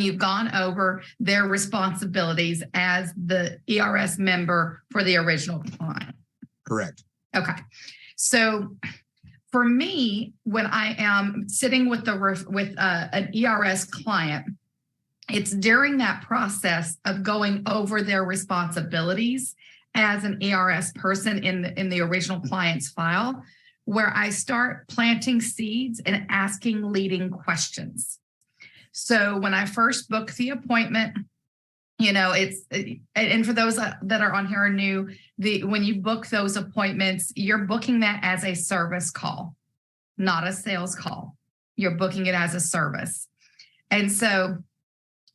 you've gone over their responsibilities as the ERS member for the original client. Correct. Okay. So for me, when I am sitting with an ERS client, it's during that process of going over their responsibilities as an ERS person in the original client's file, where I start planting seeds and asking leading questions. So when I first book the appointment, and for those that are on here are new, when you book those appointments, you're booking that as a service call, not a sales call. You're booking it as a service. And so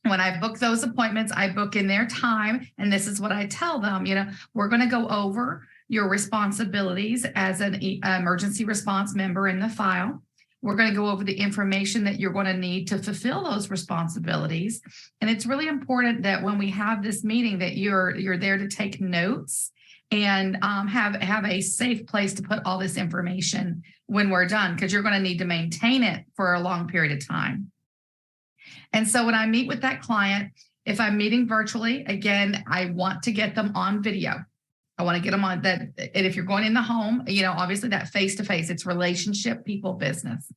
when I book those appointments, I book in their time, and this is what I tell them, we're going to go over your responsibilities as an emergency response member in the file. We're going to go over the information that you're going to need to fulfill those responsibilities. And it's really important that when we have this meeting that you're there to take notes and have a safe place to put all this information when we're done, because you're going to need to maintain it for a long period of time. And so when I meet with that client, if I'm meeting virtually, again, I want to get them on video. I want to get them on that. And if you're going in the home, obviously that face-to-face, it's relationship, people, business.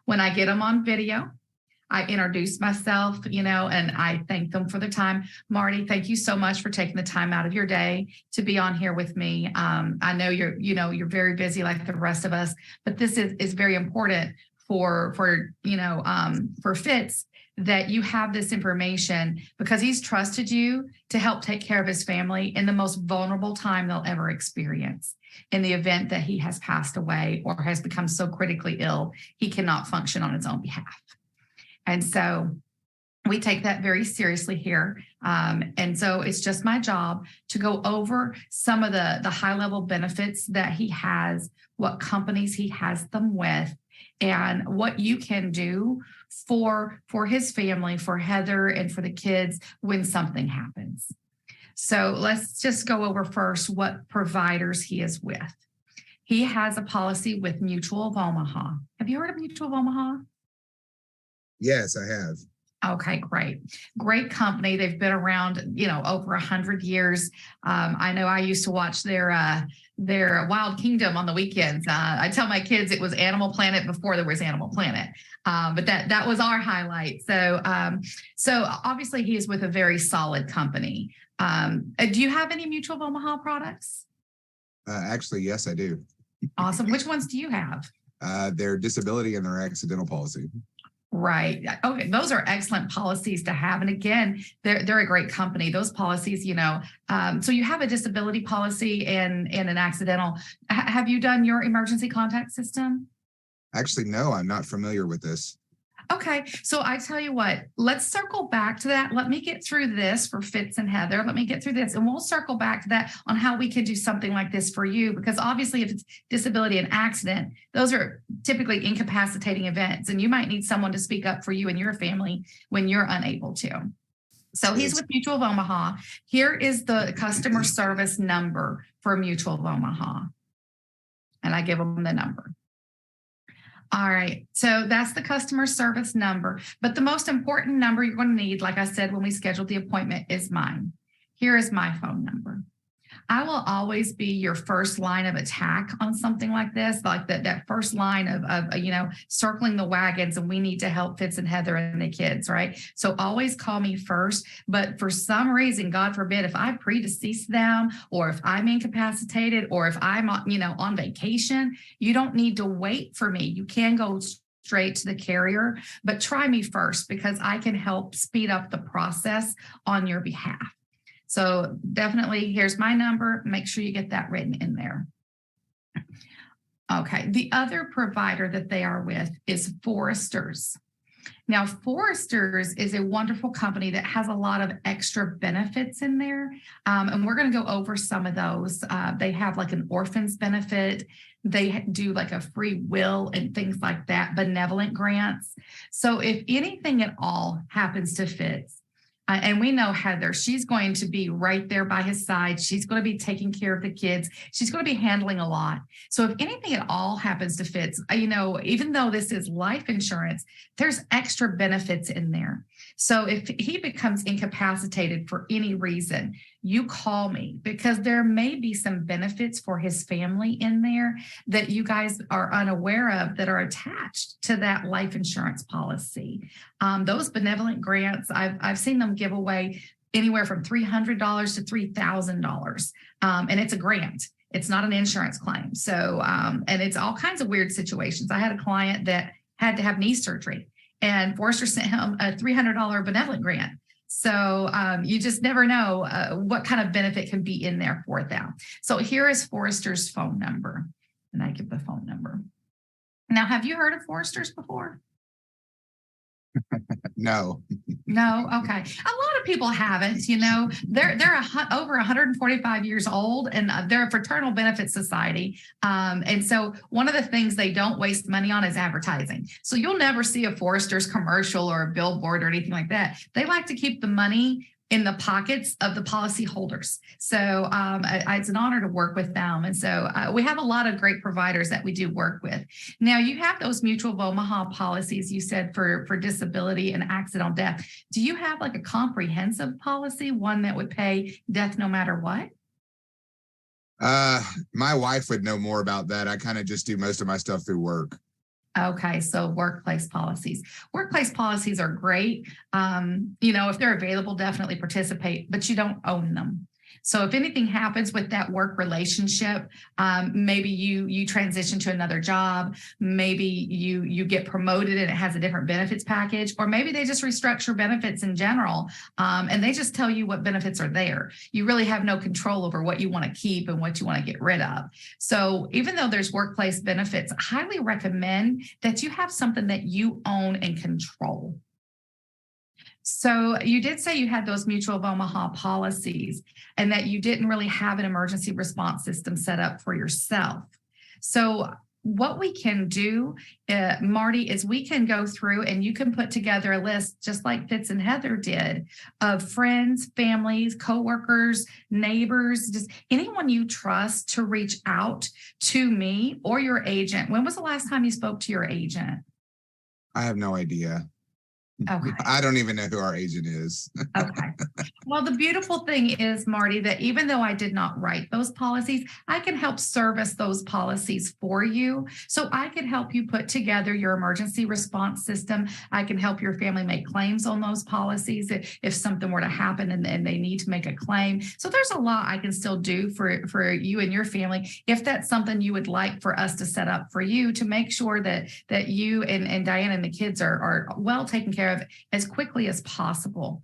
When I get them on video, I introduce myself, and I thank them for the time. Marty, thank you so much for taking the time out of your day to be on here with me. I know you're very busy like the rest of us, but this is very important for Fitz, that you have this information because he's trusted you to help take care of his family in the most vulnerable time they'll ever experience. In the event that he has passed away or has become so critically ill, he cannot function on his own behalf. And so we take that very seriously here. And so it's just my job to go over some of the high-level benefits that he has, what companies he has them with, and what you can do for his family, for Heather, and for the kids when something happens. So let's just go over first what providers he is with. He has a policy with Mutual of Omaha. Have you heard of Mutual of Omaha? Yes, I have. Okay, great. Great company. They've been around, over 100 years. I know I used to watch their Wild Kingdom on the weekends. I tell my kids it was Animal Planet before there was Animal Planet. But that was our highlight. So obviously he is with a very solid company. Do you have any Mutual of Omaha products? Actually, yes, I do. Awesome. Which ones do you have? Their disability and their accidental policy. Right. Okay. Those are excellent policies to have. And again, they're a great company. Those policies, so you have a disability policy and an accidental. Have you done your emergency contact system? Actually, no, I'm not familiar with this. Okay. So I tell you what, let's circle back to that. Let me get through this for Fitz and Heather. Let me get through this and we'll circle back to that on how we can do something like this for you. Because obviously if it's disability and accident, those are typically incapacitating events and you might need someone to speak up for you and your family when you're unable to. So he's with Mutual of Omaha. Here is the customer service number for Mutual of Omaha. And I give them the number. All right, so that's the customer service number. But the most important number you're going to need, like I said, when we scheduled the appointment, is mine. Here is my phone number. I will always be your first line of attack on something like this, like that first line of circling the wagons, and we need to help Fitz and Heather and the kids, right? So always call me first. But for some reason, God forbid, if I predecease them, or if I'm incapacitated, or if I'm on vacation, you don't need to wait for me. You can go straight to the carrier, but try me first because I can help speed up the process on your behalf. So definitely, here's my number. Make sure you get that written in there. Okay, the other provider that they are with is Foresters. Now, Foresters is a wonderful company that has a lot of extra benefits in there, and we're going to go over some of those. They have like an orphans benefit. They do like a free will and things like that, benevolent grants. So if anything at all happens to Fitz, and we know Heather, she's going to be right there by his side. She's going to be taking care of the kids. She's going to be handling a lot. So if anything at all happens to Fitz, even though this is life insurance, there's extra benefits in there. So if he becomes incapacitated for any reason, you call me because there may be some benefits for his family in there that you guys are unaware of that are attached to that life insurance policy. Those benevolent grants, I've seen them give away anywhere from $300 to $3,000. And it's a grant. It's not an insurance claim. So, and it's all kinds of weird situations. I had a client that had to have knee surgery and Forrester sent him a $300 benevolent grant. So you just never know what kind of benefit can be in there for them. So here is Forrester's phone number. And I give the phone number. Now, have you heard of Forrester's before? No. No. Okay. A lot of people haven't, they're over 145 years old and they're a fraternal benefit society. And so one of the things they don't waste money on is advertising. So you'll never see a Forrester's commercial or a billboard or anything like that. They like to keep the money in the pockets of the policy holders. So it's an honor to work with them. And so we have a lot of great providers that we do work with. Now you have those Mutual of Omaha policies you said for disability and accidental death. Do you have like a comprehensive policy, one that would pay death no matter what? My wife would know more about that. I kind of just do most of my stuff through work. Okay, so workplace policies. Workplace policies are great. If they're available, definitely participate, but you don't own them. So if anything happens with that work relationship, maybe you transition to another job, maybe you get promoted and it has a different benefits package, or maybe they just restructure benefits in general, and they just tell you what benefits are there. You really have no control over what you want to keep and what you want to get rid of. So even though there's workplace benefits, I highly recommend that you have something that you own and control. So you did say you had those Mutual of Omaha policies and that you didn't really have an emergency response system set up for yourself. So what we can do, Marty, is we can go through and you can put together a list, just like Fitz and Heather did, of friends, families, coworkers, neighbors, just anyone you trust to reach out to me or your agent. When was the last time you spoke to your agent? I have no idea. Okay. I don't even know who our agent is. Okay. Well, the beautiful thing is, Marty, that even though I did not write those policies, I can help service those policies for you. So I can help you put together your emergency response system. I can help your family make claims on those policies if something were to happen and they need to make a claim. So there's a lot I can still do for you and your family if that's something you would like for us to set up for you to make sure that you and Diana and the kids are well taken care of as quickly as possible.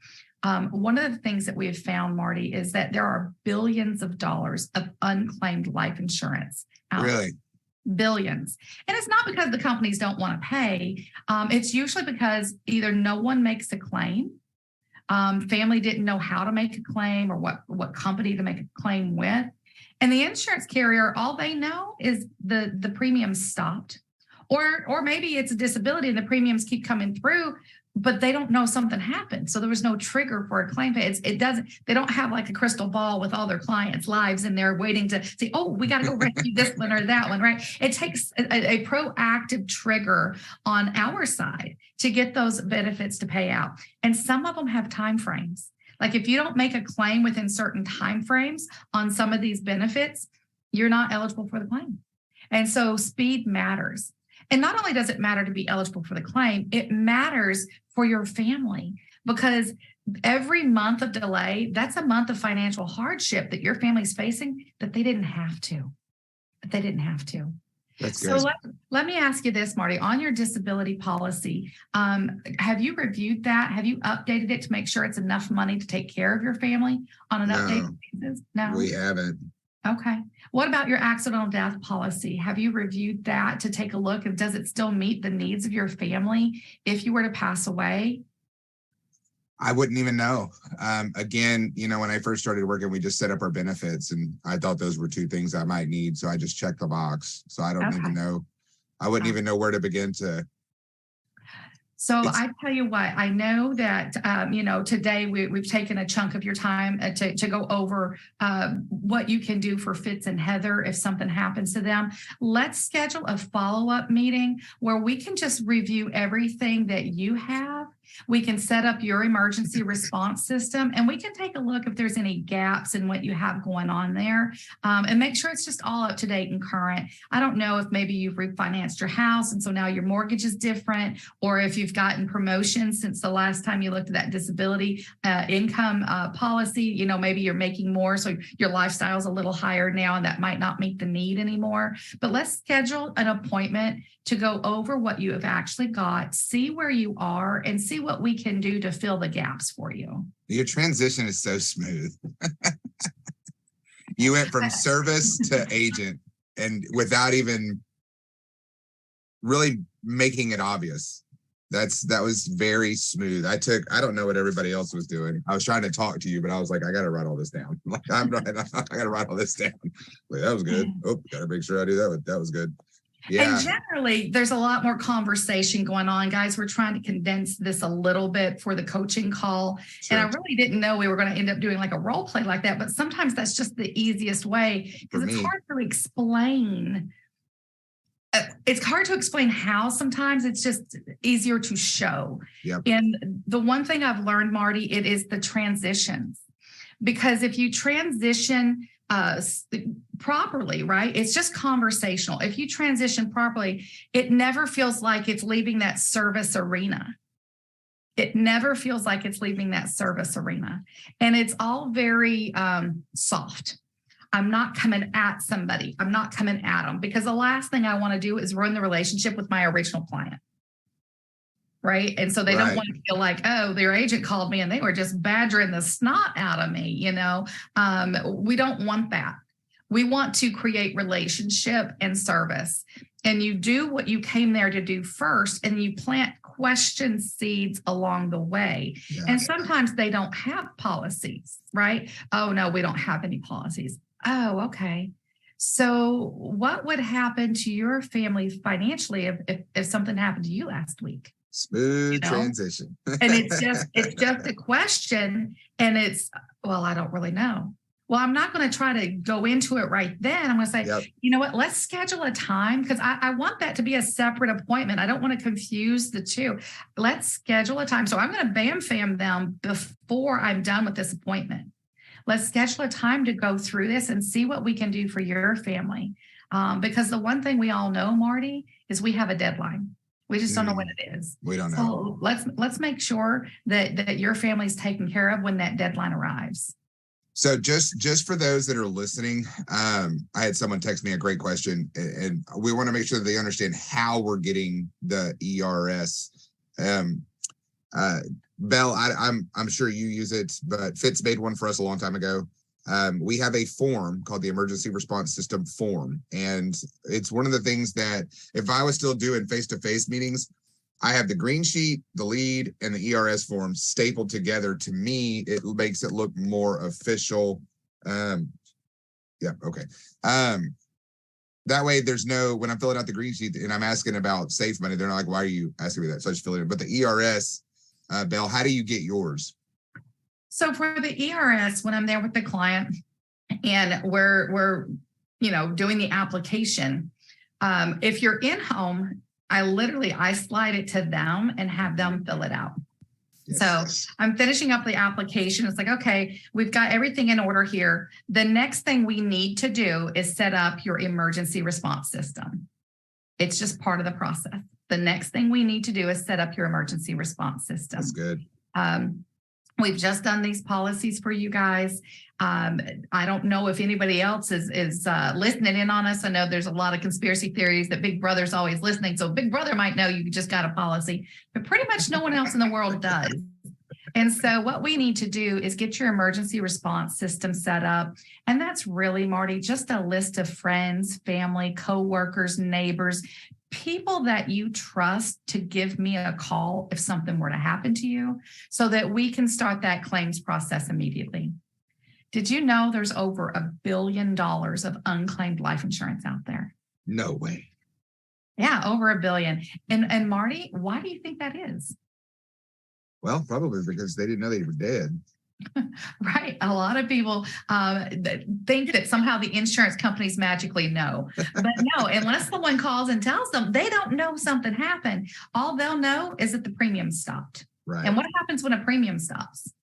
One of the things that we have found, Marty, is that there are billions of dollars of unclaimed life insurance out there. Really? Billions. And it's not because the companies don't want to pay. It's usually because either no one makes a claim, family didn't know how to make a claim or what company to make a claim with. And the insurance carrier, all they know is the premiums stopped. Or maybe it's a disability and the premiums keep coming through, but they don't know something happened. So there was no trigger for a claim. They don't have like a crystal ball with all their clients' lives and they're waiting to say, oh, we got to go rescue this one or that one, right? It takes a proactive trigger on our side to get those benefits to pay out. And some of them have timeframes. Like if you don't make a claim within certain timeframes on some of these benefits, you're not eligible for the claim. And so speed matters. And not only does it matter to be eligible for the claim, it matters for your family because every month of delay, that's a month of financial hardship that your family's facing that they didn't have to. That's good. So let me ask you this, Marty, on your disability policy, have you reviewed that? Have you updated it to make sure it's enough money to take care of your family on an updated basis? No, we haven't. Okay. What about your accidental death policy? Have you reviewed that to take a look? And does it still meet the needs of your family if you were to pass away? I wouldn't even know. Again, when I first started working, we just set up our benefits and I thought those were two things I might need. So I just checked the box. So I don't even know. I wouldn't even know where to begin to. So I tell you what, I know that, today we've taken a chunk of your time to go over what you can do for Fitz and Heather if something happens to them. Let's schedule a follow-up meeting where we can just review everything that you have We can set up your emergency response system, and we can take a look if there's any gaps in what you have going on there, and make sure it's just all up to date and current. I don't know if maybe you've refinanced your house, and so now your mortgage is different, or if you've gotten promotions since the last time you looked at that disability income policy. You know, maybe you're making more, so your lifestyle's a little higher now, and that might not meet the need anymore. But let's schedule an appointment to go over what you have actually got, see where you are, and see what we can do to fill the gaps for you. Your transition is so smooth. You went from service to agent, and without even really making it obvious. That was very smooth. I don't know what everybody else was doing. I was trying to talk to you, but I was like, I got to write all this down. Like, I got to write all this down. Like, that was good. Oh, got to make sure I do that. That was good. Yeah. And generally, there's a lot more conversation going on, guys. We're trying to condense this a little bit for the coaching call. Sure. And I really didn't know we were going to end up doing like a role play like that. But sometimes that's just the easiest way, because it's hard to explain. It's hard to explain how. Sometimes it's just easier to show. Yep. And the one thing I've learned, Marty, it is the transitions. Because if you transition properly, right? It's just conversational. If you transition properly, it never feels like it's leaving that service arena. It never feels like it's leaving that service arena. And it's all very soft. I'm not coming at somebody. I'm not coming at them, because the last thing I want to do is ruin the relationship with my original client. Right. And so they don't want to feel like, oh, their agent called me and they were just badgering the snot out of me. You know, we don't want that. We want to create relationship and service. And you do what you came there to do first, and you plant question seeds along the way. Yeah. And sometimes they don't have policies, right? Oh, no, we don't have any policies. Oh, okay. So what would happen to your family financially if something happened to you last week? Smooth transition. And it's just a question, and it's, well, I don't really know. Well, I'm not going to try to go into it right then. I'm going to say, You know what, let's schedule a time, because I want that to be a separate appointment. I don't want to confuse the two. Let's schedule a time. So I'm going to bam-fam them before I'm done with this appointment. Let's schedule a time to go through this and see what we can do for your family. Because the one thing we all know, Marty, is we have a deadline. We just don't know when it is. We don't know. So let's make sure that your family's taken care of when that deadline arrives. So just for those that are listening, I had someone text me a great question, and we want to make sure that they understand how we're getting the ERS. Belle, I'm sure you use it, but Fitz made one for us a long time ago. We have a form called the Emergency Response System form. And it's one of the things that if I was still doing face-to-face meetings, I have the green sheet, the lead, and the ERS form stapled together. To me, it makes it look more official. That way there's no, when I'm filling out the green sheet and I'm asking about safe money, they're not like, why are you asking me that? So I just fill it in. But the ERS, Belle, how do you get yours? So for the ERS, when I'm there with the client and we're doing the application, if you're in home, I slide it to them and have them fill it out. Yes. So I'm finishing up the application. It's like, okay, we've got everything in order here. The next thing we need to do is set up your emergency response system. It's just part of the process. The next thing we need to do is set up your emergency response system. That's good. We've just done these policies for you guys. I don't know if anybody else is listening in on us. I know there's a lot of conspiracy theories that Big Brother's always listening. So Big Brother might know you just got a policy, but pretty much no one else in the world does. And so what we need to do is get your emergency response system set up. And that's really, Marty, just a list of friends, family, coworkers, neighbors, people that you trust to give me a call if something were to happen to you, so that we can start that claims process immediately. Did you know there's over $1 billion of unclaimed life insurance out there? No way. Yeah, over $1 billion. And Marty, why do you think that is? Well, probably because they didn't know they were dead. Right. A lot of people think that somehow the insurance companies magically know. But no, unless someone calls and tells them, they don't know something happened. All they'll know is that the premium stopped. Right. And what happens when a premium stops?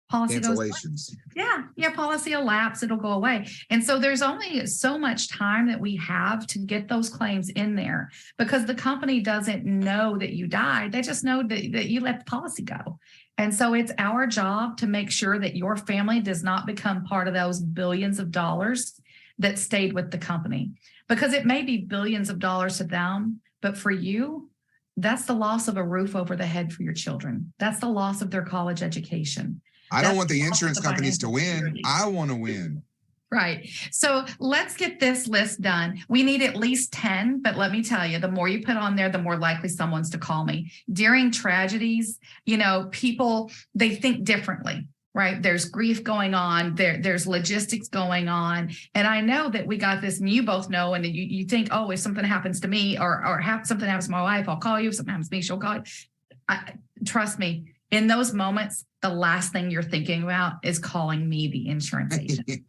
Policy goes away. Cancellations. Yeah, policy will lapse, it'll go away. And so there's only so much time that we have to get those claims in there because the company doesn't know that you died. They just know that you let the policy go. And so it's our job to make sure that your family does not become part of those billions of dollars that stayed with the company, because it may be billions of dollars to them, but for you, that's the loss of a roof over the head for your children. That's the loss of their college education. I don't want the insurance companies to win. I want to win. Right. So let's get this list done. We need at least 10, but let me tell you, the more you put on there, the more likely someone's to call me. During tragedies, people, they think differently, right? There's grief going on. There's logistics going on. And I know that we got this, and you both know, and you think, oh, if something happens to me or something happens to my wife, I'll call you. If something happens to me, she'll call you. Trust me, in those moments, the last thing you're thinking about is calling me, the insurance agent,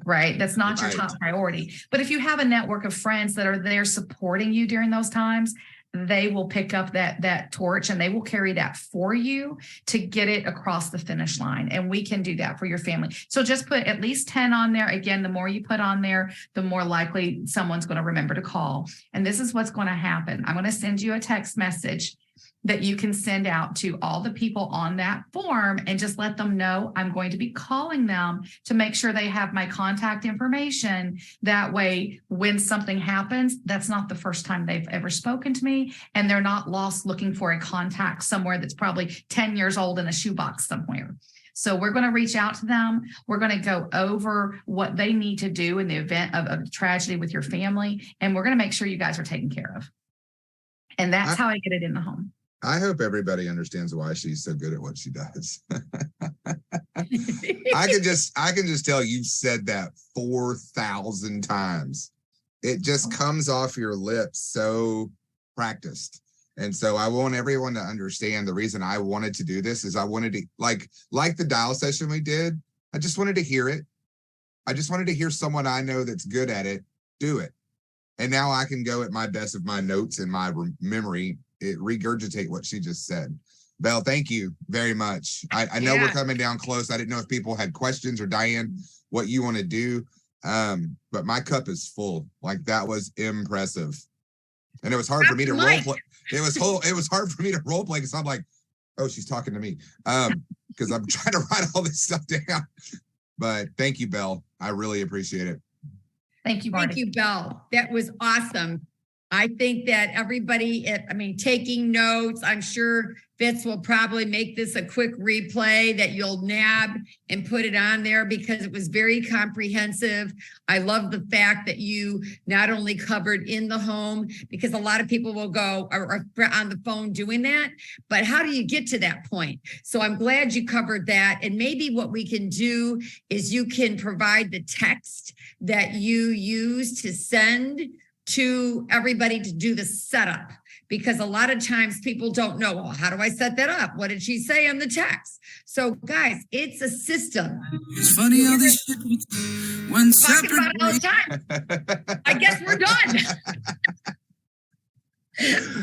right? That's not your top priority. But if you have a network of friends that are there supporting you during those times, they will pick up that torch and they will carry that for you to get it across the finish line. And we can do that for your family. So just put at least 10 on there. Again, the more you put on there, the more likely someone's going to remember to call. And this is what's going to happen. I'm going to send you a text message that you can send out to all the people on that form and just let them know I'm going to be calling them to make sure they have my contact information. That way, when something happens, that's not the first time they've ever spoken to me, and they're not lost looking for a contact somewhere that's probably 10 years old in a shoebox somewhere. So we're going to reach out to them. We're going to go over what they need to do in the event of a tragedy with your family, and we're going to make sure you guys are taken care of. And that's how I get it in the home. I hope everybody understands why she's so good at what she does. I can just tell you've said that 4,000 times. It just comes off your lips so practiced. And so I want everyone to understand the reason I wanted to do this is I wanted to, like the dial session we did, I just wanted to hear it. I just wanted to hear someone I know that's good at it do it. And now I can go at my best of my notes and my memory, regurgitate what she just said. Belle, thank you very much. I know we're coming down close. I didn't know if people had questions or Diane, what you want to do. But my cup is full. Like, that was impressive. And it was hard for me to role play. It was hard for me to role play because I'm like, oh, she's talking to me. Because I'm trying to write all this stuff down. But thank you, Belle. I really appreciate it. Thank you, Marty. Thank you, Belle. That was awesome. I think that everybody, taking notes, I'm sure Fitz will probably make this a quick replay that you'll nab and put it on there because it was very comprehensive. I love the fact that you not only covered in the home, because a lot of people will go or on the phone doing that, but how do you get to that point? So I'm glad you covered that. And maybe what we can do is you can provide the text that you use to send to everybody to do the setup, because a lot of times people don't know, well, how do I set that up? What did she say on the text? So guys, it's a system. It's funny how this shit when talking about it all the time. I guess we're done.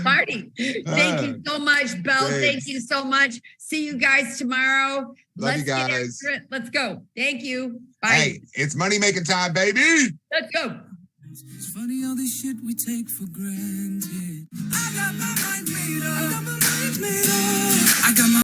Marty, thank you so much. Belle, thank you so much. See you guys tomorrow. Love you guys. Let's go. Thank you. Bye. Hey, it's money making time, baby. Let's go. It's funny all this shit we take for granted. I got my mind made up. I got my